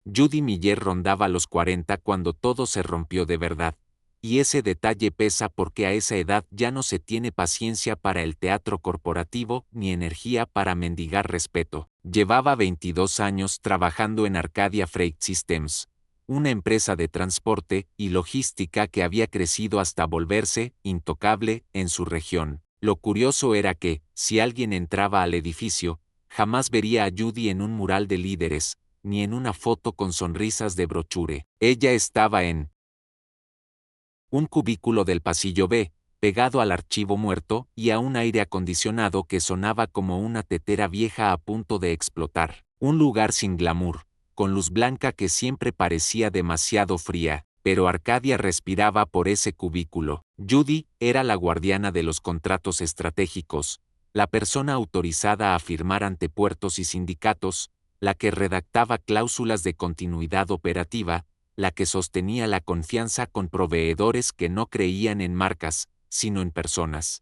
Judy Miller rondaba los 40 cuando todo se rompió de verdad. Y ese detalle pesa porque a esa edad ya no se tiene paciencia para el teatro corporativo ni energía para mendigar respeto. Llevaba 22 años trabajando en Arcadia Freight Systems, una empresa de transporte y logística que había crecido hasta volverse intocable en su región. Lo curioso era que, si alguien entraba al edificio, jamás vería a Judy en un mural de líderes, ni en una foto con sonrisas de brochure. Ella estaba en un cubículo del pasillo B, pegado al archivo muerto y a un aire acondicionado que sonaba como una tetera vieja a punto de explotar. Un lugar sin glamour, con luz blanca que siempre parecía demasiado fría, pero Arcadia respiraba por ese cubículo. Judy era la guardiana de los contratos estratégicos, la persona autorizada a firmar ante puertos y sindicatos, la que redactaba cláusulas de continuidad operativa, la que sostenía la confianza con proveedores que no creían en marcas, sino en personas.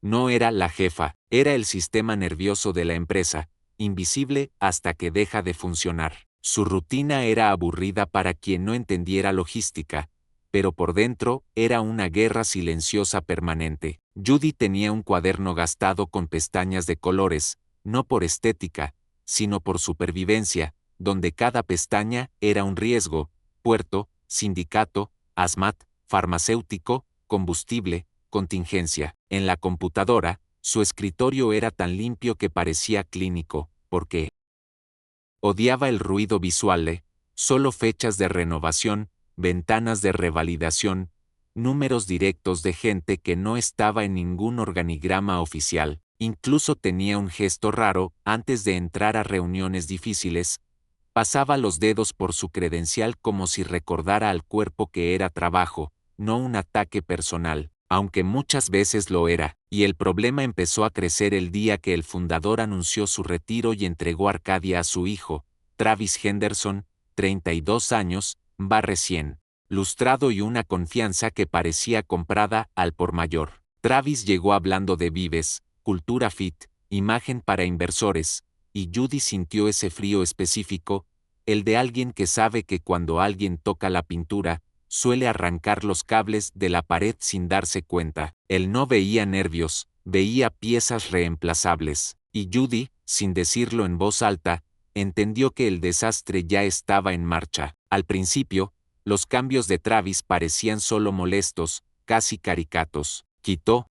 No era la jefa, era el sistema nervioso de la empresa, invisible hasta que deja de funcionar. Su rutina era aburrida para quien no entendiera logística, pero por dentro era una guerra silenciosa permanente. Judy tenía un cuaderno gastado con pestañas de colores, no por estética, sino por supervivencia, donde cada pestaña era un riesgo: puerto, sindicato, ASMAT, farmacéutico, combustible, contingencia. En la computadora, su escritorio era tan limpio que parecía clínico, porque odiaba el ruido visual, solo fechas de renovación, ventanas de revalidación, números directos de gente que no estaba en ningún organigrama oficial. Incluso tenía un gesto raro: antes de entrar a reuniones difíciles, pasaba los dedos por su credencial como si recordara al cuerpo que era trabajo, no un ataque personal, aunque muchas veces lo era, y el problema empezó a crecer el día que el fundador anunció su retiro y entregó Arcadia a su hijo, Travis Henderson, 32 años, va recién lustrado y una confianza que parecía comprada al por mayor. Travis llegó hablando de Vives, cultura fit, imagen para inversores, y Judy sintió ese frío específico, el de alguien que sabe que cuando alguien toca la pintura, suele arrancar los cables de la pared sin darse cuenta. Él no veía nervios, veía piezas reemplazables, y Judy, sin decirlo en voz alta, entendió que el desastre ya estaba en marcha. Al principio, los cambios de Travis parecían solo molestos, casi caricatos. Quitó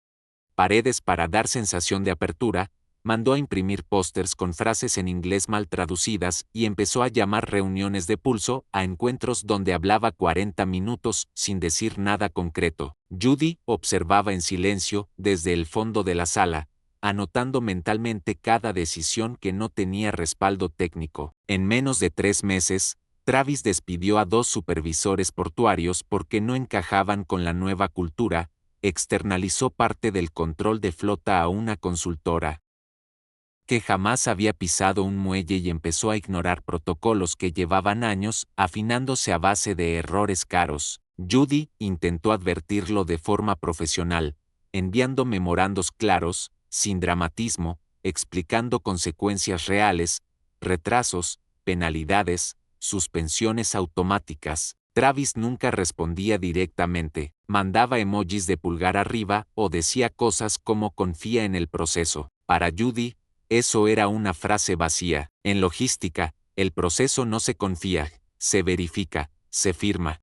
paredes para dar sensación de apertura, mandó a imprimir pósters con frases en inglés mal traducidas y empezó a llamar reuniones de pulso a encuentros donde hablaba 40 minutos sin decir nada concreto. Judy observaba en silencio desde el fondo de la sala, anotando mentalmente cada decisión que no tenía respaldo técnico. En menos de 3 meses, Travis despidió a 2 supervisores portuarios porque no encajaban con la nueva cultura, externalizó parte del control de flota a una consultora que jamás había pisado un muelle y empezó a ignorar protocolos que llevaban años afinándose a base de errores caros. Judy intentó advertirlo de forma profesional, enviando memorandos claros, sin dramatismo, explicando consecuencias reales, retrasos, penalidades, suspensiones automáticas. Travis nunca respondía directamente, mandaba emojis de pulgar arriba o decía cosas como confía en el proceso. Para Judy, eso era una frase vacía. En logística, el proceso no se confía, se verifica, se firma,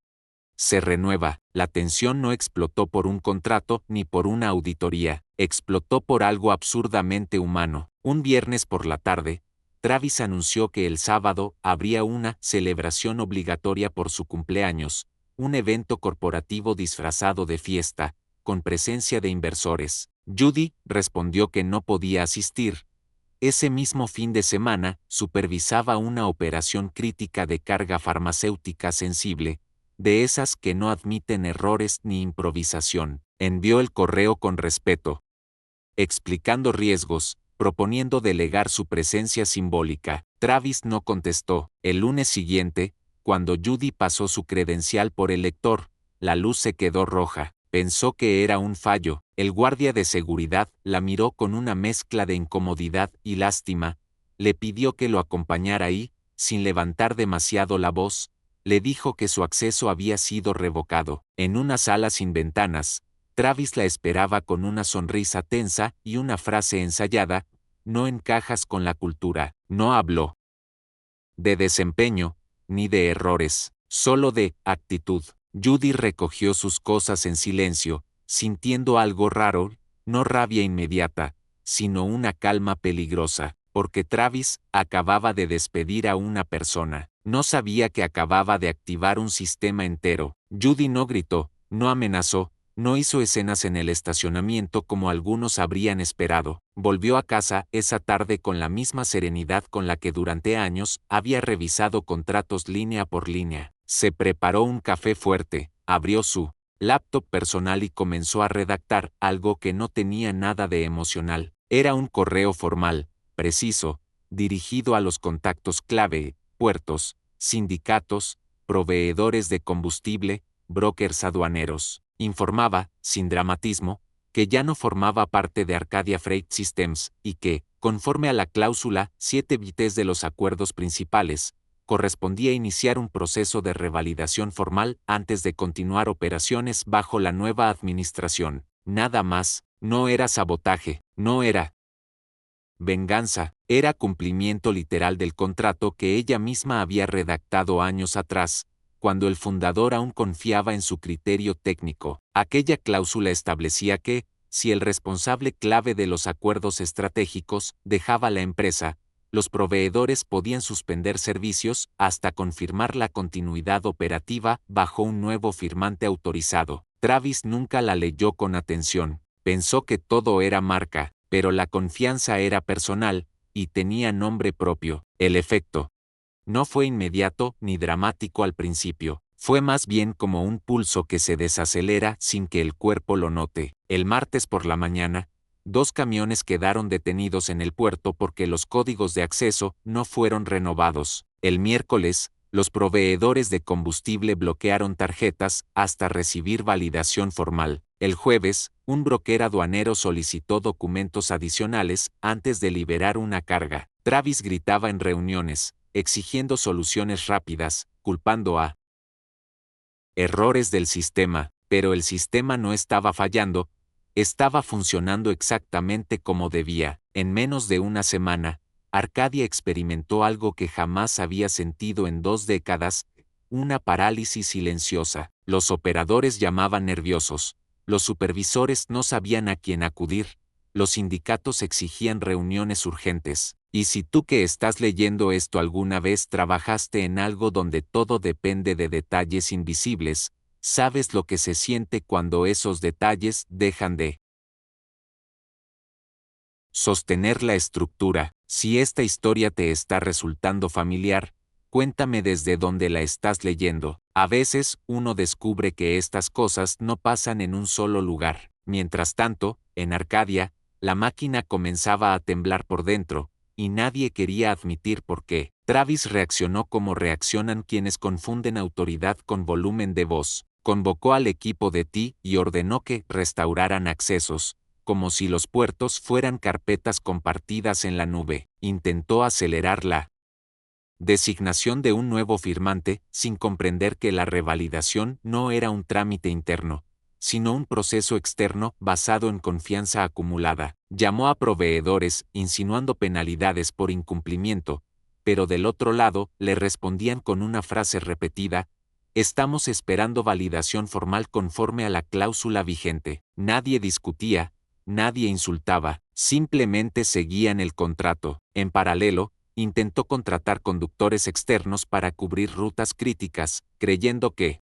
se renueva. La tensión no explotó por un contrato ni por una auditoría, explotó por algo absurdamente humano. Un viernes por la tarde, Travis anunció que el sábado habría una celebración obligatoria por su cumpleaños, un evento corporativo disfrazado de fiesta, con presencia de inversores. Judy respondió que no podía asistir. Ese mismo fin de semana, supervisaba una operación crítica de carga farmacéutica sensible, de esas que no admiten errores ni improvisación. Envió el correo con respeto, explicando riesgos, proponiendo delegar su presencia simbólica. Travis no contestó. El lunes siguiente, cuando Judy pasó su credencial por el lector, la luz se quedó roja. Pensó que era un fallo. El guardia de seguridad la miró con una mezcla de incomodidad y lástima, le pidió que lo acompañara y, sin levantar demasiado la voz, le dijo que su acceso había sido revocado. En una sala sin ventanas, Travis la esperaba con una sonrisa tensa y una frase ensayada: no encajas con la cultura. No habló de desempeño, ni de errores, solo de actitud. Judy recogió sus cosas en silencio, sintiendo algo raro, no rabia inmediata, sino una calma peligrosa, porque Travis acababa de despedir a una persona. No sabía que acababa de activar un sistema entero. Judy no gritó, no amenazó, no hizo escenas en el estacionamiento como algunos habrían esperado. Volvió a casa esa tarde con la misma serenidad con la que durante años había revisado contratos línea por línea. Se preparó un café fuerte, abrió su laptop personal y comenzó a redactar algo que no tenía nada de emocional. Era un correo formal, preciso, dirigido a los contactos clave: puertos, sindicatos, proveedores de combustible, brokers aduaneros. Informaba, sin dramatismo, que ya no formaba parte de Arcadia Freight Systems y que, conforme a la cláusula 7 bites de los acuerdos principales, correspondía iniciar un proceso de revalidación formal antes de continuar operaciones bajo la nueva administración. Nada más. No era sabotaje, no era venganza, era cumplimiento literal del contrato que ella misma había redactado años atrás, cuando el fundador aún confiaba en su criterio técnico. Aquella cláusula establecía que, si el responsable clave de los acuerdos estratégicos dejaba la empresa, los proveedores podían suspender servicios hasta confirmar la continuidad operativa bajo un nuevo firmante autorizado. Travis nunca la leyó con atención. Pensó que todo era marca, pero la confianza era personal, y tenía nombre propio. El efecto no fue inmediato ni dramático al principio, fue más bien como un pulso que se desacelera sin que el cuerpo lo note. El martes por la mañana, 2 camiones quedaron detenidos en el puerto porque los códigos de acceso no fueron renovados. El miércoles, los proveedores de combustible bloquearon tarjetas hasta recibir validación formal. El jueves, un broker aduanero solicitó documentos adicionales antes de liberar una carga. Travis gritaba en reuniones, exigiendo soluciones rápidas, culpando a errores del sistema, pero el sistema no estaba fallando, estaba funcionando exactamente como debía. En menos de una semana, Arcadia experimentó algo que jamás había sentido en 2 décadas: una parálisis silenciosa. Los operadores llamaban nerviosos, los supervisores no sabían a quién acudir, los sindicatos exigían reuniones urgentes. Y si tú que estás leyendo esto alguna vez trabajaste en algo donde todo depende de detalles invisibles, sabes lo que se siente cuando esos detalles dejan de sostener la estructura. Si esta historia te está resultando familiar, cuéntame desde dónde la estás leyendo. A veces, uno descubre que estas cosas no pasan en un solo lugar. Mientras tanto, en Arcadia, la máquina comenzaba a temblar por dentro, y nadie quería admitir por qué. Travis reaccionó como reaccionan quienes confunden autoridad con volumen de voz. Convocó al equipo de TI y ordenó que restauraran accesos, como si los puertos fueran carpetas compartidas en la nube. Intentó acelerar la designación de un nuevo firmante, sin comprender que la revalidación no era un trámite interno, sino un proceso externo basado en confianza acumulada. Llamó a proveedores, insinuando penalidades por incumplimiento, pero del otro lado le respondían con una frase repetida: estamos esperando validación formal conforme a la cláusula vigente. Nadie discutía, nadie insultaba, simplemente seguían el contrato. En paralelo, intentó contratar conductores externos para cubrir rutas críticas, creyendo que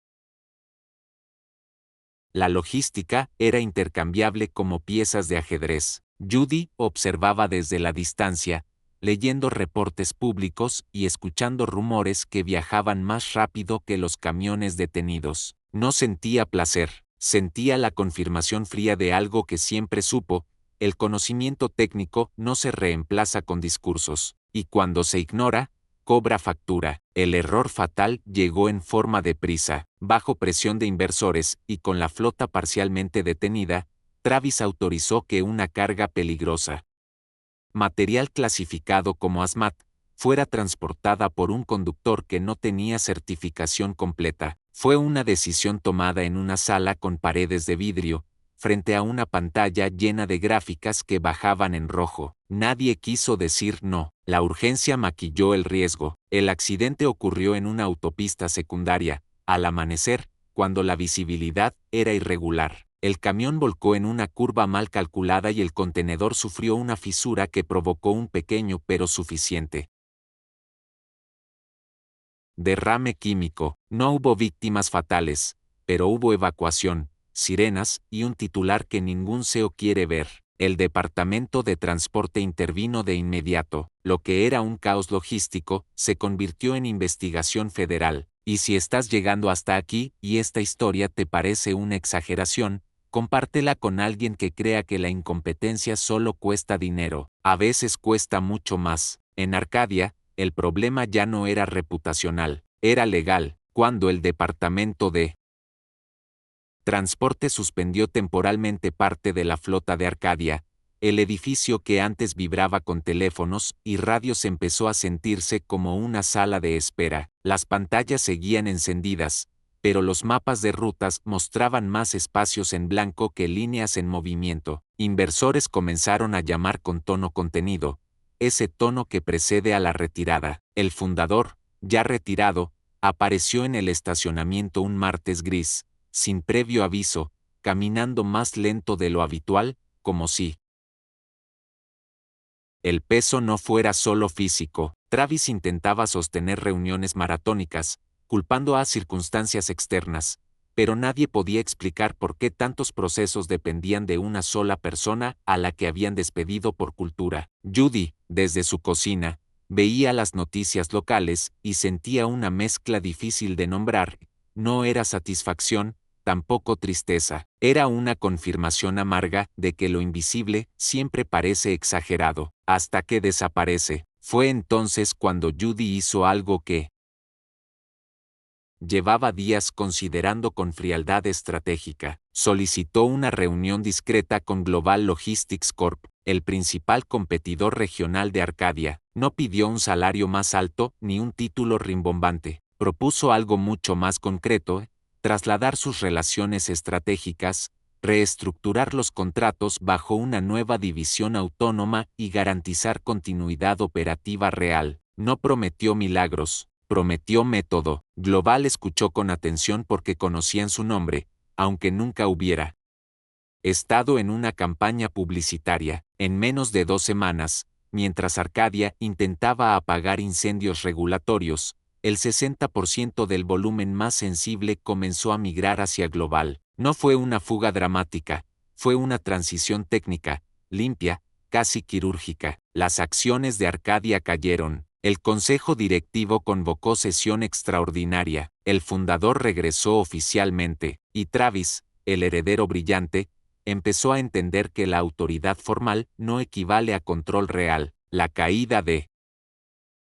la logística era intercambiable como piezas de ajedrez. Judy observaba desde la distancia, leyendo reportes públicos y escuchando rumores que viajaban más rápido que los camiones detenidos. No sentía placer, sentía la confirmación fría de algo que siempre supo: el conocimiento técnico no se reemplaza con discursos, y cuando se ignora, cobra factura. El error fatal llegó en forma de prisa. Bajo presión de inversores y con la flota parcialmente detenida, Travis autorizó que una carga peligrosa material clasificado como ASMAT, fuera transportada por un conductor que no tenía certificación completa. Fue una decisión tomada en una sala con paredes de vidrio, frente a una pantalla llena de gráficas que bajaban en rojo. Nadie quiso decir no. La urgencia maquilló el riesgo. El accidente ocurrió en una autopista secundaria, al amanecer, cuando la visibilidad era irregular. El camión volcó en una curva mal calculada y el contenedor sufrió una fisura que provocó un pequeño pero suficiente derrame químico. No hubo víctimas fatales, pero hubo evacuación, sirenas y un titular que ningún CEO quiere ver. El Departamento de Transporte intervino de inmediato. Lo que era un caos logístico se convirtió en investigación federal. Y si estás llegando hasta aquí y esta historia te parece una exageración, compártela con alguien que crea que la incompetencia solo cuesta dinero. A veces cuesta mucho más. En Arcadia, el problema ya no era reputacional, era legal. Cuando el Departamento de Transporte suspendió temporalmente parte de la flota de Arcadia, el edificio que antes vibraba con teléfonos y radios empezó a sentirse como una sala de espera. Las pantallas seguían encendidas, pero los mapas de rutas mostraban más espacios en blanco que líneas en movimiento. Inversores comenzaron a llamar con tono contenido, ese tono que precede a la retirada. El fundador, ya retirado, apareció en el estacionamiento un martes gris, sin previo aviso, caminando más lento de lo habitual, como si el peso no fuera solo físico. Travis intentaba sostener reuniones maratónicas, culpando a circunstancias externas, pero nadie podía explicar por qué tantos procesos dependían de una sola persona a la que habían despedido por cultura. Judy, desde su cocina, veía las noticias locales y sentía una mezcla difícil de nombrar. No era satisfacción, tampoco tristeza. Era una confirmación amarga de que lo invisible siempre parece exagerado, hasta que desaparece. Fue entonces cuando Judy hizo algo que llevaba días considerando con frialdad estratégica. Solicitó una reunión discreta con Global Logistics Corp., el principal competidor regional de Arcadia. No pidió un salario más alto ni un título rimbombante. Propuso algo mucho más concreto: trasladar sus relaciones estratégicas, reestructurar los contratos bajo una nueva división autónoma y garantizar continuidad operativa real. No prometió milagros, prometió método. Global escuchó con atención porque conocían su nombre, aunque nunca hubiera estado en una campaña publicitaria. En menos de 2 semanas, mientras Arcadia intentaba apagar incendios regulatorios, el 60% del volumen más sensible comenzó a migrar hacia Global. No fue una fuga dramática, fue una transición técnica, limpia, casi quirúrgica. Las acciones de Arcadia cayeron. El consejo directivo convocó sesión extraordinaria. El fundador regresó oficialmente, y Travis, el heredero brillante, empezó a entender que la autoridad formal no equivale a control real. La caída de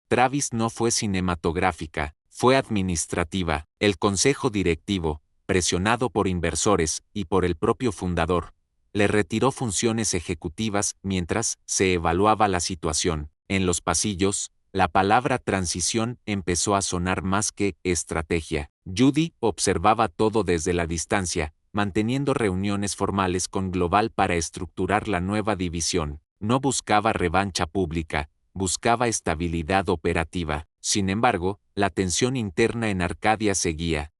Travis no fue cinematográfica, fue administrativa. El consejo directivo, presionado por inversores y por el propio fundador, le retiró funciones ejecutivas mientras se evaluaba la situación. En los pasillos, la palabra transición empezó a sonar más que estrategia. Judy observaba todo desde la distancia, manteniendo reuniones formales con Global para estructurar la nueva división. No buscaba revancha pública, buscaba estabilidad operativa. Sin embargo, la tensión interna en Arcadia seguía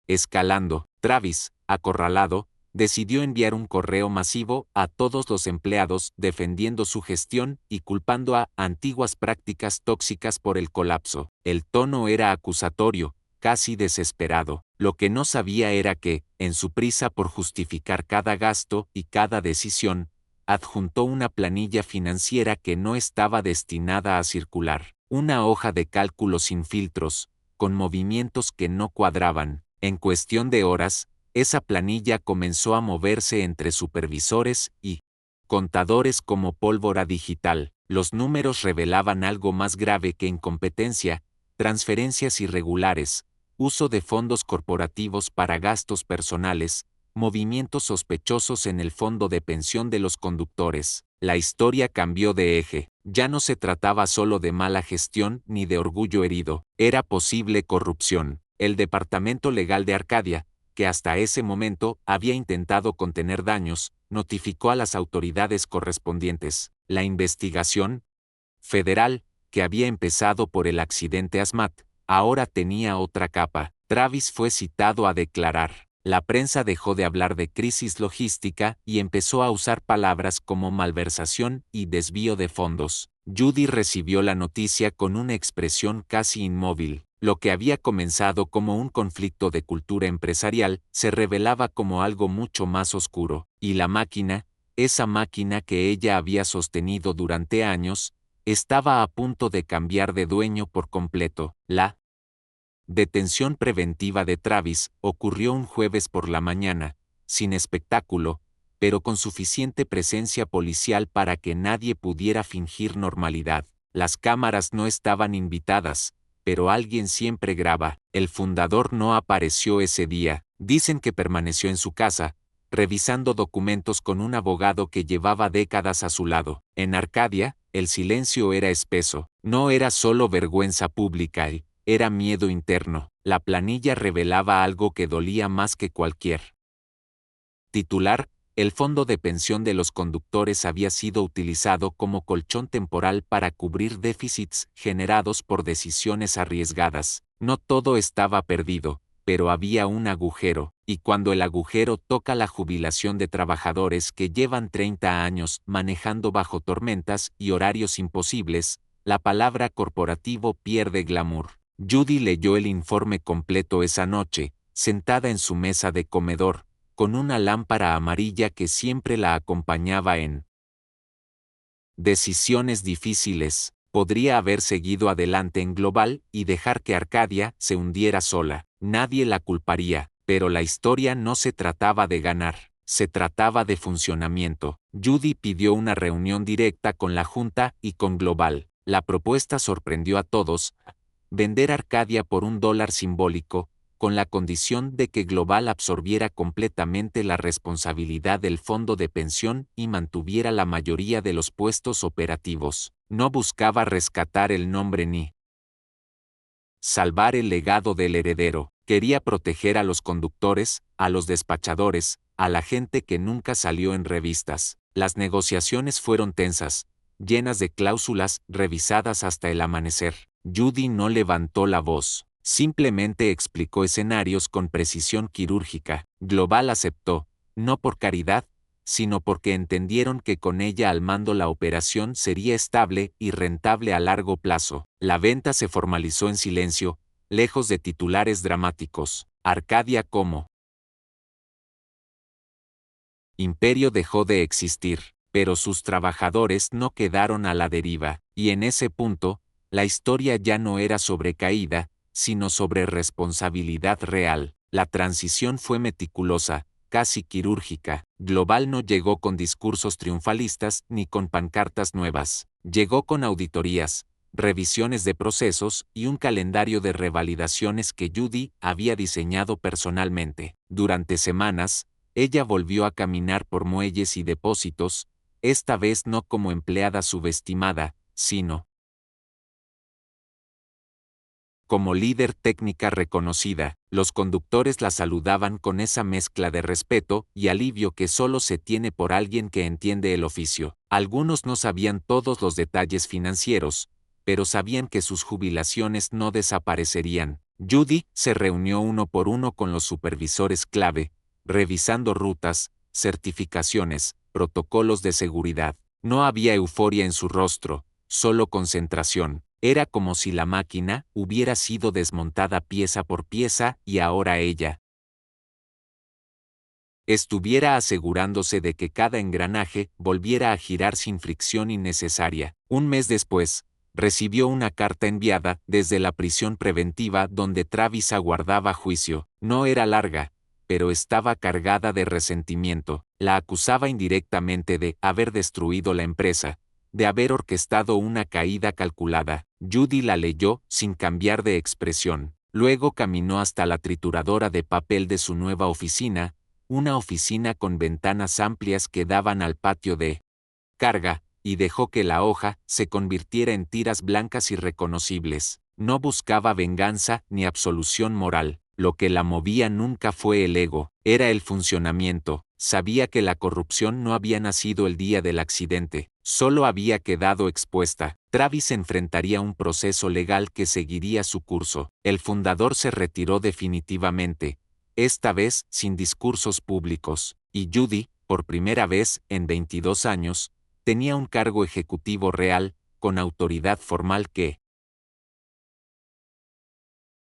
escalando. Travis, acorralado, decidió enviar un correo masivo a todos los empleados defendiendo su gestión y culpando a antiguas prácticas tóxicas por el colapso. El tono era acusatorio, casi desesperado. Lo que no sabía era que, en su prisa por justificar cada gasto y cada decisión, adjuntó una planilla financiera que no estaba destinada a circular. Una hoja de cálculo sin filtros, con movimientos que no cuadraban. En cuestión de horas, esa planilla comenzó a moverse entre supervisores y contadores como pólvora digital. Los números revelaban algo más grave que incompetencia: transferencias irregulares, uso de fondos corporativos para gastos personales, movimientos sospechosos en el fondo de pensión de los conductores. La historia cambió de eje. Ya no se trataba solo de mala gestión ni de orgullo herido, era posible corrupción. El departamento legal de Arcadia, que hasta ese momento había intentado contener daños, notificó a las autoridades correspondientes. La investigación federal, que había empezado por el accidente ASMAT, ahora tenía otra capa. Travis fue citado a declarar. La prensa dejó de hablar de crisis logística y empezó a usar palabras como malversación y desvío de fondos. Judy recibió la noticia con una expresión casi inmóvil. Lo que había comenzado como un conflicto de cultura empresarial se revelaba como algo mucho más oscuro, y la máquina, esa máquina que ella había sostenido durante años, estaba a punto de cambiar de dueño por completo. La detención preventiva de Travis ocurrió un jueves por la mañana, sin espectáculo, pero con suficiente presencia policial para que nadie pudiera fingir normalidad. Las cámaras no estaban invitadas, pero alguien siempre graba. El fundador no apareció ese día. Dicen que permaneció en su casa, revisando documentos con un abogado que llevaba décadas a su lado. En Arcadia, el silencio era espeso. No era solo vergüenza pública, era miedo interno. La planilla revelaba algo que dolía más que cualquier titular. El fondo de pensión de los conductores había sido utilizado como colchón temporal para cubrir déficits generados por decisiones arriesgadas. No todo estaba perdido, pero había un agujero, y cuando el agujero toca la jubilación de trabajadores que llevan 30 años manejando bajo tormentas y horarios imposibles, la palabra corporativo pierde glamour. Judy leyó el informe completo esa noche, sentada en su mesa de comedor, con una lámpara amarilla que siempre la acompañaba en decisiones difíciles. Podría haber seguido adelante en Global y dejar que Arcadia se hundiera sola. Nadie la culparía, pero la historia no se trataba de ganar, se trataba de funcionamiento. Judy pidió una reunión directa con la Junta y con Global. La propuesta sorprendió a todos: vender Arcadia por $1 simbólico, con la condición de que Global absorbiera completamente la responsabilidad del fondo de pensión y mantuviera la mayoría de los puestos operativos. No buscaba rescatar el nombre ni salvar el legado del heredero. Quería proteger a los conductores, a los despachadores, a la gente que nunca salió en revistas. Las negociaciones fueron tensas, llenas de cláusulas revisadas hasta el amanecer. Judy no levantó la voz. Simplemente explicó escenarios con precisión quirúrgica. Global aceptó, no por caridad, sino porque entendieron que con ella al mando la operación sería estable y rentable a largo plazo. La venta se formalizó en silencio, lejos de titulares dramáticos. Arcadia como imperio dejó de existir, pero sus trabajadores no quedaron a la deriva, y en ese punto, la historia ya no era sobre caída, sino sobre responsabilidad real. La transición fue meticulosa, casi quirúrgica. Global no llegó con discursos triunfalistas ni con pancartas nuevas. Llegó con auditorías, revisiones de procesos y un calendario de revalidaciones que Judy había diseñado personalmente. Durante semanas, ella volvió a caminar por muelles y depósitos, esta vez no como empleada subestimada, sino como líder técnica reconocida. Los conductores la saludaban con esa mezcla de respeto y alivio que solo se tiene por alguien que entiende el oficio. Algunos no sabían todos los detalles financieros, pero sabían que sus jubilaciones no desaparecerían. Judy se reunió uno por uno con los supervisores clave, revisando rutas, certificaciones, protocolos de seguridad. No había euforia en su rostro, solo concentración. Era como si la máquina hubiera sido desmontada pieza por pieza y ahora ella estuviera asegurándose de que cada engranaje volviera a girar sin fricción innecesaria. Un mes después, recibió una carta enviada desde la prisión preventiva donde Travis aguardaba juicio. No era larga, pero estaba cargada de resentimiento. La acusaba indirectamente de haber destruido la empresa, de haber orquestado una caída calculada. Judy la leyó sin cambiar de expresión. Luego caminó hasta la trituradora de papel de su nueva oficina, una oficina con ventanas amplias que daban al patio de carga, y dejó que la hoja se convirtiera en tiras blancas irreconocibles. No buscaba venganza ni absolución moral. Lo que la movía nunca fue el ego, era el funcionamiento. Sabía que la corrupción no había nacido el día del accidente, solo había quedado expuesta. Travis enfrentaría un proceso legal que seguiría su curso. El fundador se retiró definitivamente, esta vez sin discursos públicos, y Judy, por primera vez en 22 años, tenía un cargo ejecutivo real, con autoridad formal que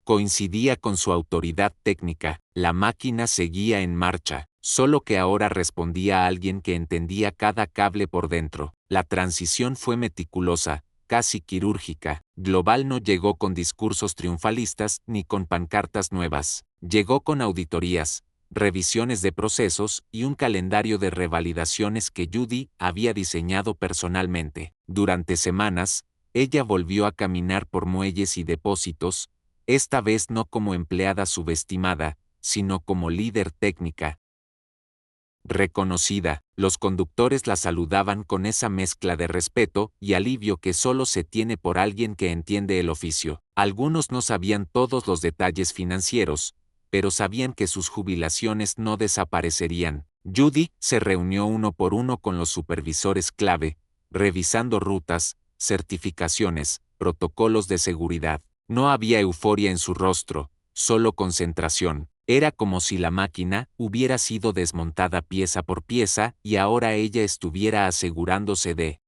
coincidía con su autoridad técnica. La máquina seguía en marcha, solo que ahora respondía a alguien que entendía cada cable por dentro. La transición fue meticulosa, casi quirúrgica. Global no llegó con discursos triunfalistas ni con pancartas nuevas. Llegó con auditorías, revisiones de procesos y un calendario de revalidaciones que Judy había diseñado personalmente. Durante semanas, ella volvió a caminar por muelles y depósitos, esta vez no como empleada subestimada, sino como líder técnica reconocida. Los conductores la saludaban con esa mezcla de respeto y alivio que solo se tiene por alguien que entiende el oficio. Algunos no sabían todos los detalles financieros, pero sabían que sus jubilaciones no desaparecerían. Judy se reunió uno por uno con los supervisores clave, revisando rutas, certificaciones, protocolos de seguridad. No había euforia en su rostro, solo concentración. Era como si la máquina hubiera sido desmontada pieza por pieza y ahora ella estuviera asegurándose de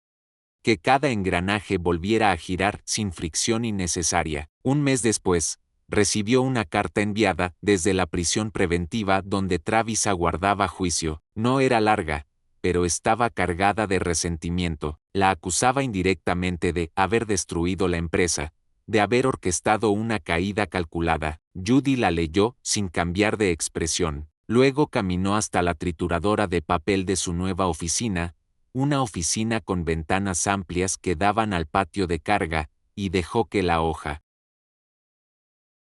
que cada engranaje volviera a girar sin fricción innecesaria. Un mes después, recibió una carta enviada desde la prisión preventiva donde Travis aguardaba juicio. No era larga, pero estaba cargada de resentimiento. La acusaba indirectamente de haber destruido la empresa, de haber orquestado una caída calculada. Judy la leyó sin cambiar de expresión. Luego caminó hasta la trituradora de papel de su nueva oficina, una oficina con ventanas amplias que daban al patio de carga, y dejó que la hoja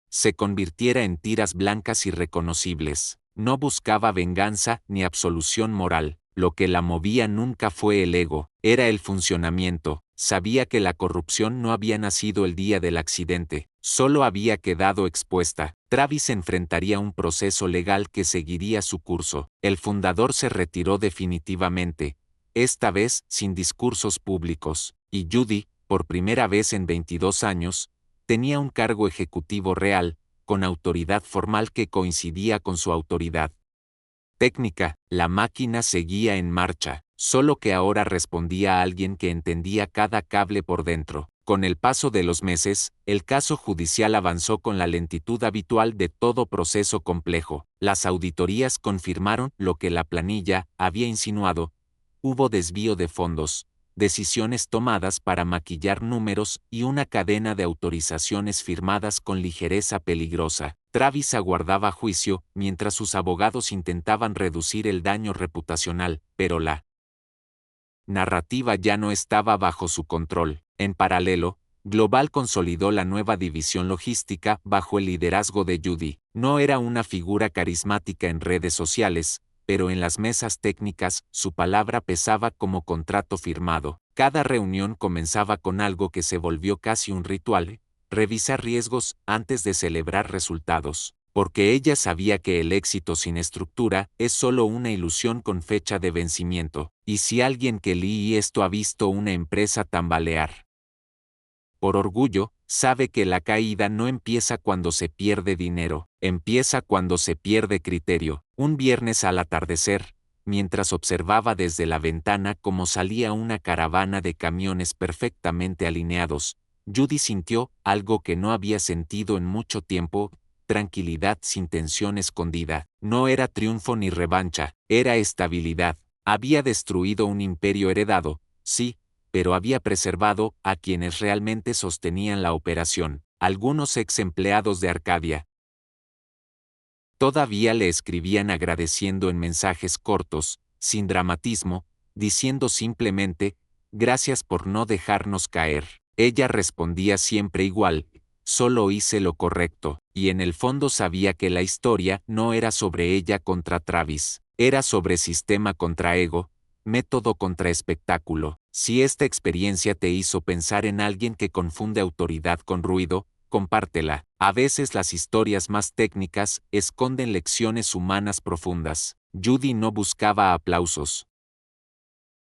se convirtiera en tiras blancas irreconocibles. No buscaba venganza ni absolución moral. Lo que la movía nunca fue el ego, era el funcionamiento. Sabía que la corrupción no había nacido el día del accidente, solo había quedado expuesta. Travis enfrentaría un proceso legal que seguiría su curso. El fundador se retiró definitivamente, esta vez sin discursos públicos, y Judy, por primera vez en 22 años, tenía un cargo ejecutivo real, con autoridad formal que coincidía con su autoridad técnica. La máquina seguía en marcha, solo que ahora respondía a alguien que entendía cada cable por dentro. Con el paso de los meses, el caso judicial avanzó con la lentitud habitual de todo proceso complejo. Las auditorías confirmaron lo que la planilla había insinuado. Hubo desvío de fondos, decisiones tomadas para maquillar números y una cadena de autorizaciones firmadas con ligereza peligrosa. Travis aguardaba juicio mientras sus abogados intentaban reducir el daño reputacional, pero la narrativa ya no estaba bajo su control. En paralelo, Global consolidó la nueva división logística bajo el liderazgo de Judy. No era una figura carismática en redes sociales, pero en las mesas técnicas su palabra pesaba como contrato firmado. Cada reunión comenzaba con algo que se volvió casi un ritual: revisar riesgos antes de celebrar resultados, porque ella sabía que el éxito sin estructura es solo una ilusión con fecha de vencimiento. Y si alguien que lee esto ha visto una empresa tambalear por orgullo, sabe que la caída no empieza cuando se pierde dinero, empieza cuando se pierde criterio. Un viernes al atardecer, mientras observaba desde la ventana cómo salía una caravana de camiones perfectamente alineados, Judy sintió algo que no había sentido en mucho tiempo: tranquilidad sin tensión escondida. No era triunfo ni revancha, era estabilidad. Había destruido un imperio heredado, sí, pero había preservado a quienes realmente sostenían la operación. Algunos ex empleados de Arcadia todavía le escribían agradeciendo en mensajes cortos, sin dramatismo, diciendo simplemente: gracias por no dejarnos caer. Ella respondía siempre igual: solo hice lo correcto, y en el fondo sabía que la historia no era sobre ella contra Travis, era sobre sistema contra ego, método contra espectáculo. Si esta experiencia te hizo pensar en alguien que confunde autoridad con ruido, compártela. A veces las historias más técnicas esconden lecciones humanas profundas. Judy no buscaba aplausos.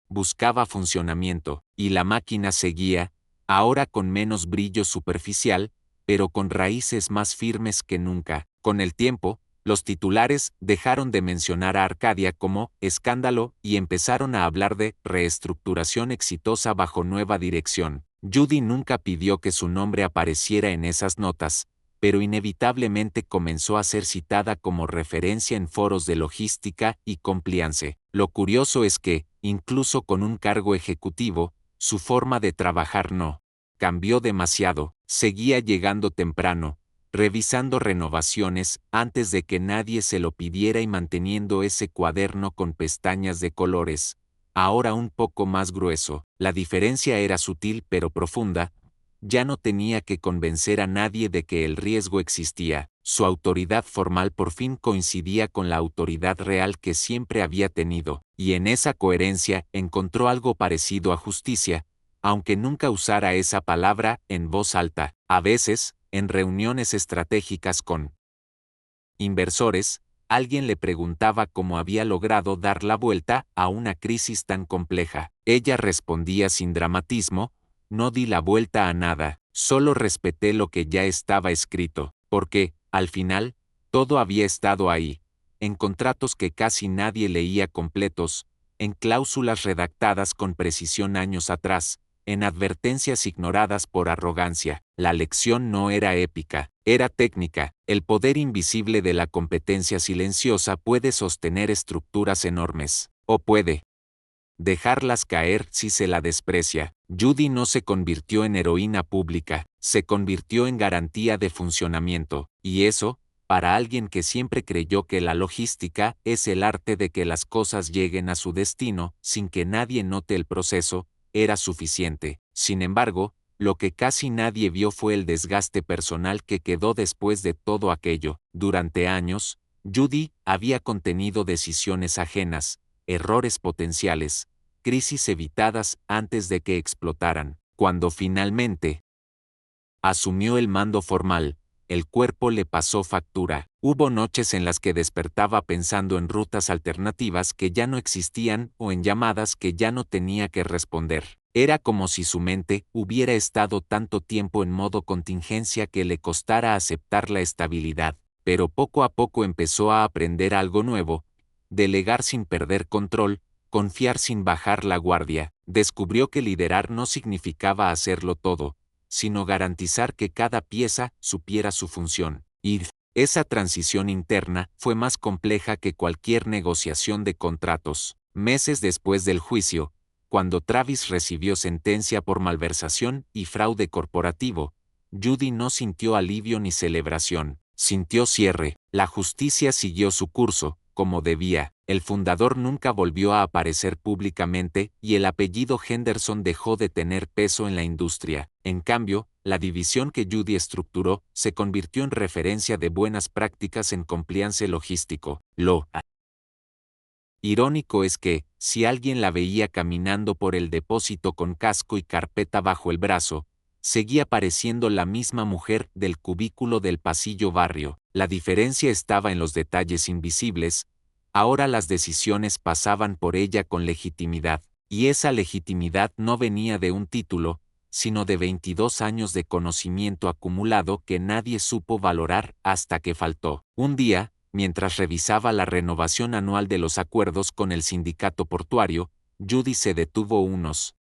Buscaba funcionamiento, y la máquina seguía, ahora con menos brillo superficial, pero con raíces más firmes que nunca. Con el tiempo, los titulares dejaron de mencionar a Arcadia como escándalo y empezaron a hablar de reestructuración exitosa bajo nueva dirección. Judy nunca pidió que su nombre apareciera en esas notas, pero inevitablemente comenzó a ser citada como referencia en foros de logística y compliance. Lo curioso es que, incluso con un cargo ejecutivo, su forma de trabajar no cambió demasiado. Seguía llegando temprano, revisando renovaciones antes de que nadie se lo pidiera y manteniendo ese cuaderno con pestañas de colores, ahora un poco más grueso. La diferencia era sutil pero profunda. Ya no tenía que convencer a nadie de que el riesgo existía. Su autoridad formal por fin coincidía con la autoridad real que siempre había tenido, y en esa coherencia encontró algo parecido a justicia, aunque nunca usara esa palabra en voz alta. A veces, en reuniones estratégicas con inversores, alguien le preguntaba cómo había logrado dar la vuelta a una crisis tan compleja. Ella respondía sin dramatismo: no di la vuelta a nada, solo respeté lo que ya estaba escrito, porque, al final, todo había estado ahí, en contratos que casi nadie leía completos, en cláusulas redactadas con precisión años atrás, en advertencias ignoradas por arrogancia. La lección no era épica, era técnica. El poder invisible de la competencia silenciosa puede sostener estructuras enormes, o puede dejarlas caer si se la desprecia. Judy no se convirtió en heroína pública, se convirtió en garantía de funcionamiento, y eso, para alguien que siempre creyó que la logística es el arte de que las cosas lleguen a su destino sin que nadie note el proceso, era suficiente. Sin embargo, lo que casi nadie vio fue el desgaste personal que quedó después de todo aquello. Durante años, Judy había contenido decisiones ajenas, errores potenciales, crisis evitadas antes de que explotaran. Cuando finalmente asumió el mando formal, el cuerpo le pasó factura. Hubo noches en las que despertaba pensando en rutas alternativas que ya no existían o en llamadas que ya no tenía que responder. Era como si su mente hubiera estado tanto tiempo en modo contingencia que le costara aceptar la estabilidad. Pero poco a poco empezó a aprender algo nuevo: delegar sin perder control, confiar sin bajar la guardia. Descubrió que liderar no significaba hacerlo todo, sino garantizar que cada pieza supiera su función. Y esa transición interna fue más compleja que cualquier negociación de contratos. Meses después del juicio, cuando Travis recibió sentencia por malversación y fraude corporativo, Judy no sintió alivio ni celebración, sintió cierre. La justicia siguió su curso, como debía. El fundador nunca volvió a aparecer públicamente y el apellido Henderson dejó de tener peso en la industria. En cambio, la división que Judy estructuró se convirtió en referencia de buenas prácticas en compliance logístico. Lo irónico es que, si alguien la veía caminando por el depósito con casco y carpeta bajo el brazo, seguía pareciendo la misma mujer del cubículo del pasillo barrio. La diferencia estaba en los detalles invisibles. Ahora las decisiones pasaban por ella con legitimidad, y esa legitimidad no venía de un título, sino de 22 años de conocimiento acumulado que nadie supo valorar hasta que faltó. Un día, mientras revisaba la renovación anual de los acuerdos con el sindicato portuario, Judy se detuvo unos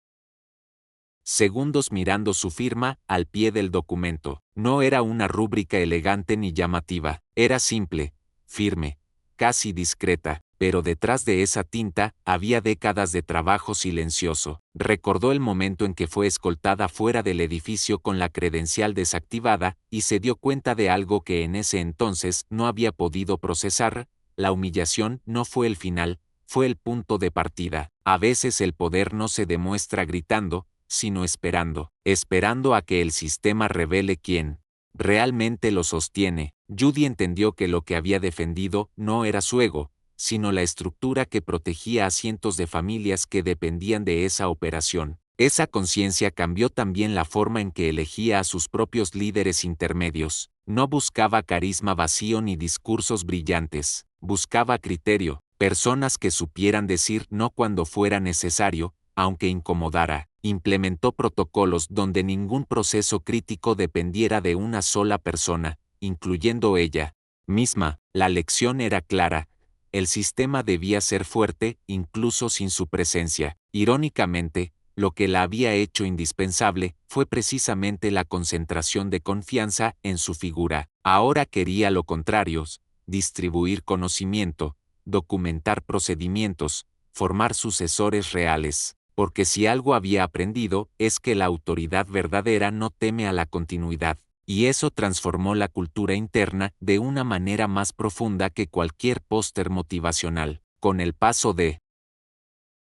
segundos mirando su firma al pie del documento. No era una rúbrica elegante ni llamativa, era simple, firme, casi discreta, pero detrás de esa tinta había décadas de trabajo silencioso. Recordó el momento en que fue escoltada fuera del edificio con la credencial desactivada y se dio cuenta de algo que en ese entonces no había podido procesar: la humillación no fue el final, fue el punto de partida. A veces el poder no se demuestra gritando, sino esperando a que el sistema revele quién realmente lo sostiene. Judy entendió que lo que había defendido no era su ego, sino la estructura que protegía a cientos de familias que dependían de esa operación. Esa conciencia cambió también la forma en que elegía a sus propios líderes intermedios. No buscaba carisma vacío ni discursos brillantes, buscaba criterio, personas que supieran decir no cuando fuera necesario, aunque incomodara. Implementó protocolos donde ningún proceso crítico dependiera de una sola persona, incluyendo ella misma. La lección era clara. El sistema debía ser fuerte, incluso sin su presencia. Irónicamente, lo que la había hecho indispensable fue precisamente la concentración de confianza en su figura. Ahora quería lo contrario: distribuir conocimiento, documentar procedimientos, formar sucesores reales. Porque si algo había aprendido es que la autoridad verdadera no teme a la continuidad. Y eso transformó la cultura interna de una manera más profunda que cualquier póster motivacional. Con el paso de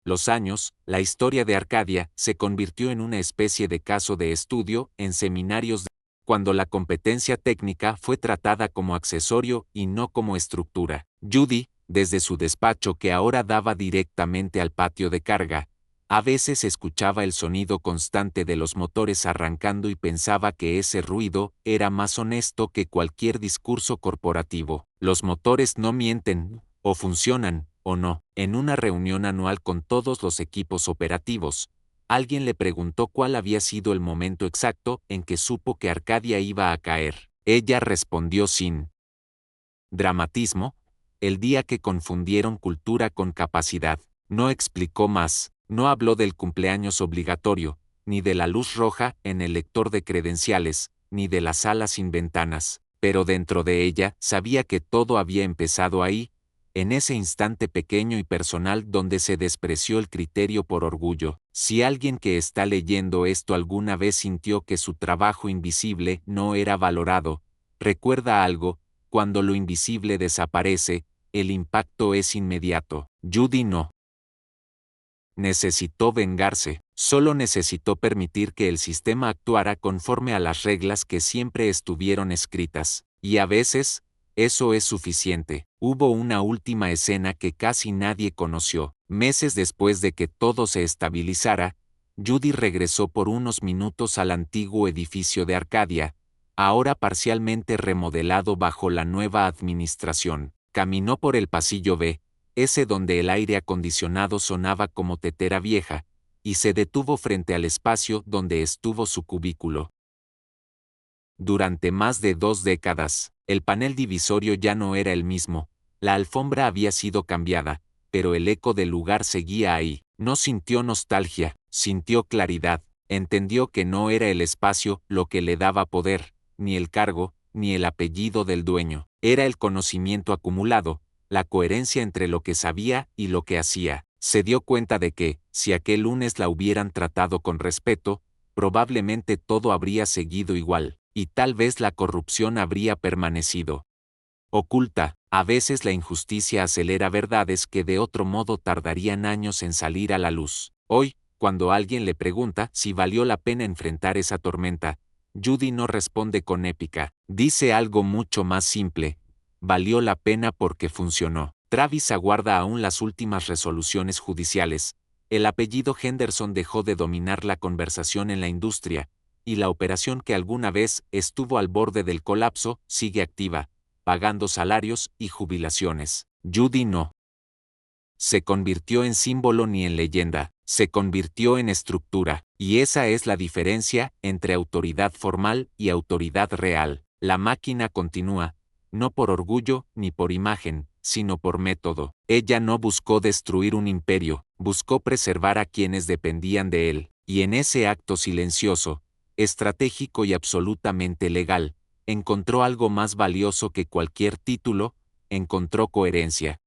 los años, la historia de Arcadia se convirtió en una especie de caso de estudio en seminarios cuando la competencia técnica fue tratada como accesorio y no como estructura. Judy, desde su despacho que ahora daba directamente al patio de carga, a veces escuchaba el sonido constante de los motores arrancando y pensaba que ese ruido era más honesto que cualquier discurso corporativo. Los motores no mienten, o funcionan, o no. En una reunión anual con todos los equipos operativos, alguien le preguntó cuál había sido el momento exacto en que supo que Arcadia iba a caer. Ella respondió sin dramatismo: el día que confundieron cultura con capacidad. No explicó más, no habló del cumpleaños obligatorio, ni de la luz roja en el lector de credenciales, ni de la sala sin ventanas, pero dentro de ella sabía que todo había empezado ahí, en ese instante pequeño y personal donde se despreció el criterio por orgullo. Si alguien que está leyendo esto alguna vez sintió que su trabajo invisible no era valorado, recuerda algo: cuando lo invisible desaparece, el impacto es inmediato. Judy no necesitó vengarse, solo necesitó permitir que el sistema actuara conforme a las reglas que siempre estuvieron escritas, y a veces, eso es suficiente. Hubo una última escena que casi nadie conoció. Meses después de que todo se estabilizara, Judy regresó por unos minutos al antiguo edificio de Arcadia, ahora parcialmente remodelado bajo la nueva administración. Caminó por el pasillo B, ese donde el aire acondicionado sonaba como tetera vieja, y se detuvo frente al espacio donde estuvo su cubículo. Durante más de 2 décadas, el panel divisorio ya no era el mismo, la alfombra había sido cambiada, pero el eco del lugar seguía ahí. No sintió nostalgia, sintió claridad, entendió que no era el espacio lo que le daba poder, ni el cargo, ni el apellido del dueño, era el conocimiento acumulado, la coherencia entre lo que sabía y lo que hacía. Se dio cuenta de que, si aquel lunes la hubieran tratado con respeto, probablemente todo habría seguido igual, y tal vez la corrupción habría permanecido oculta. A veces la injusticia acelera verdades que de otro modo tardarían años en salir a la luz. Hoy, cuando alguien le pregunta si valió la pena enfrentar esa tormenta, Judy no responde con épica, dice algo mucho más simple: valió la pena porque funcionó. Travis aguarda aún las últimas resoluciones judiciales. El apellido Henderson dejó de dominar la conversación en la industria, y la operación que alguna vez estuvo al borde del colapso sigue activa, pagando salarios y jubilaciones. Judy no se convirtió en símbolo ni en leyenda, se convirtió en estructura, y esa es la diferencia entre autoridad formal y autoridad real. La máquina continúa, no por orgullo ni por imagen, sino por método. Ella no buscó destruir un imperio, buscó preservar a quienes dependían de él, y en ese acto silencioso, estratégico y absolutamente legal, encontró algo más valioso que cualquier título: encontró coherencia.